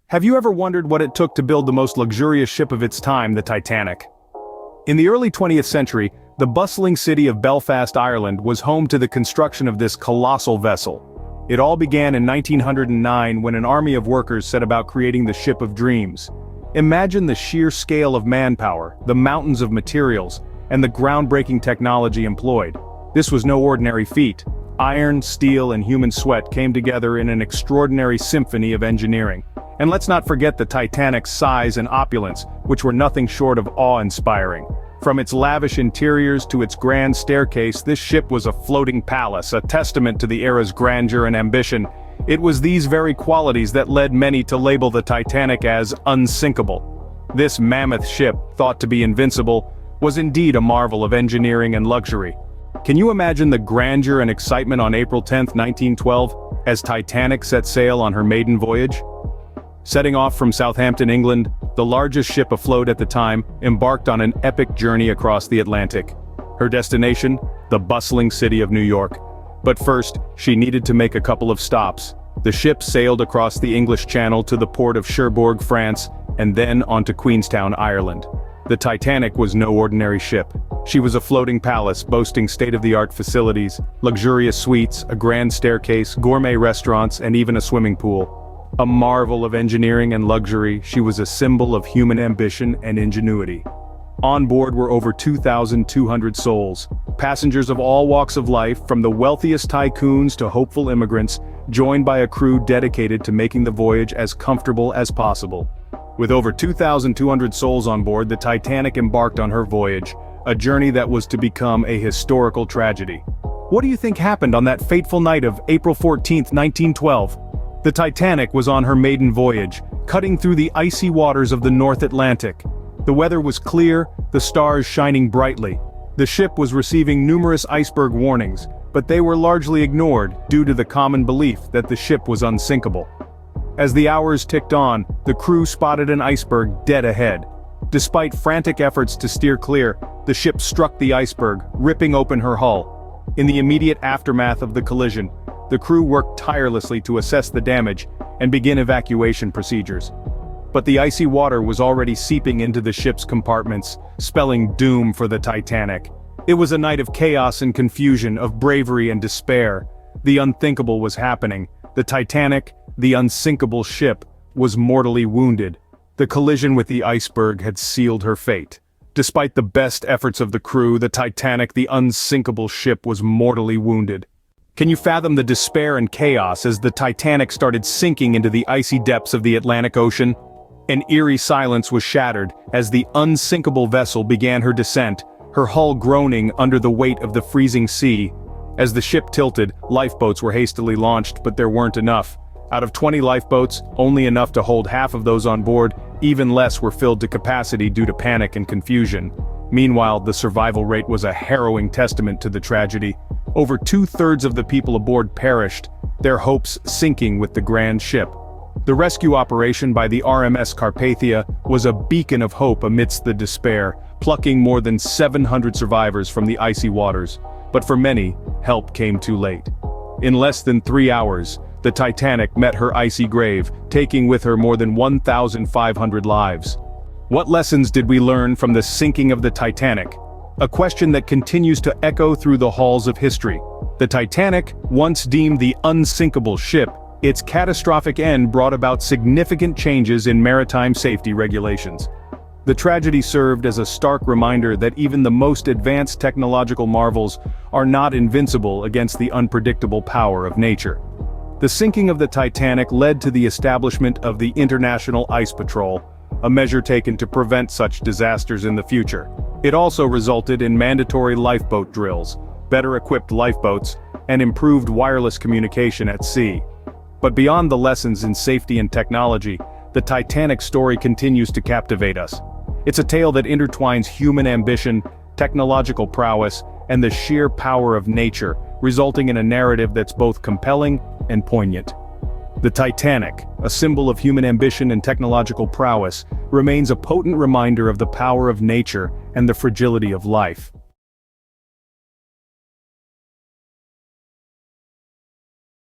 Have you ever wondered what it took to build the most luxurious ship of its time, the Titanic? In the early 20th century, the bustling city of Belfast, Ireland was home to the construction of this colossal vessel. It all began in 1909 when an army of workers set about creating the ship of dreams. Imagine the sheer scale of manpower, the mountains of materials, and the groundbreaking technology employed. This was no ordinary feat. Iron, steel, and human sweat came together in an extraordinary symphony of engineering. And let's not forget the Titanic's size and opulence, which were nothing short of awe-inspiring. From its lavish interiors to its grand staircase, this ship was a floating palace, a testament to the era's grandeur and ambition. It was these very qualities that led many to label the Titanic as unsinkable. This mammoth ship, thought to be invincible, was indeed a marvel of engineering and luxury. Can you imagine the grandeur and excitement on April 10, 1912, as Titanic set sail on her maiden voyage? Setting off from Southampton, England, the largest ship afloat at the time embarked on an epic journey across the Atlantic. Her destination? The bustling city of New York. But first, she needed to make a couple of stops. The ship sailed across the English Channel to the port of Cherbourg, France, and then on to Queenstown, Ireland. The Titanic was no ordinary ship. She was a floating palace boasting state-of-the-art facilities, luxurious suites, a grand staircase, gourmet restaurants, and even a swimming pool. A marvel of engineering and luxury, she was a symbol of human ambition and ingenuity. On board were over 2,200 souls, passengers of all walks of life, from the wealthiest tycoons to hopeful immigrants, joined by a crew dedicated to making the voyage as comfortable as possible. With over 2,200 souls on board, the Titanic embarked on her voyage, a journey that was to become a historical tragedy. What do you think happened on that fateful night of April 14, 1912? The Titanic was on her maiden voyage, cutting through the icy waters of the North Atlantic. The weather was clear, the stars shining brightly. The ship was receiving numerous iceberg warnings, but they were largely ignored due to the common belief that the ship was unsinkable. As the hours ticked on, the crew spotted an iceberg dead ahead. Despite frantic efforts to steer clear, the ship struck the iceberg, ripping open her hull. In the immediate aftermath of the collision, the crew worked tirelessly to assess the damage and begin evacuation procedures. But the icy water was already seeping into the ship's compartments, spelling doom for the Titanic. It was a night of chaos and confusion, of bravery and despair. The unthinkable was happening. The Titanic, the unsinkable ship, was mortally wounded. The collision with the iceberg had sealed her fate. Despite the best efforts of the crew, the Titanic, the unsinkable ship, was mortally wounded. Can you fathom the despair and chaos as the Titanic started sinking into the icy depths of the Atlantic Ocean? An eerie silence was shattered as the unsinkable vessel began her descent, her hull groaning under the weight of the freezing sea. As the ship tilted, lifeboats were hastily launched, but there weren't enough. Out of 20 lifeboats, only enough to hold half of those on board, even less were filled to capacity due to panic and confusion. Meanwhile, the survival rate was a harrowing testament to the tragedy. Over 2/3 of the people aboard perished, their hopes sinking with the grand ship. The rescue operation by the RMS Carpathia was a beacon of hope amidst the despair, plucking more than 700 survivors from the icy waters. But for many, help came too late. In less than 3 hours, the Titanic met her icy grave, taking with her more than 1,500 lives. What lessons did we learn from the sinking of the Titanic? A question that continues to echo through the halls of history. The Titanic, once deemed the unsinkable ship, its catastrophic end brought about significant changes in maritime safety regulations. The tragedy served as a stark reminder that even the most advanced technological marvels are not invincible against the unpredictable power of nature. The sinking of the Titanic led to the establishment of the International Ice Patrol, a measure taken to prevent such disasters in the future. It also resulted in mandatory lifeboat drills, better equipped lifeboats, and improved wireless communication at sea. But beyond the lessons in safety and technology, the Titanic story continues to captivate us. It's a tale that intertwines human ambition, technological prowess, and the sheer power of nature, resulting in a narrative that's both compelling and poignant. The Titanic, a symbol of human ambition and technological prowess, remains a potent reminder of the power of nature and the fragility of life.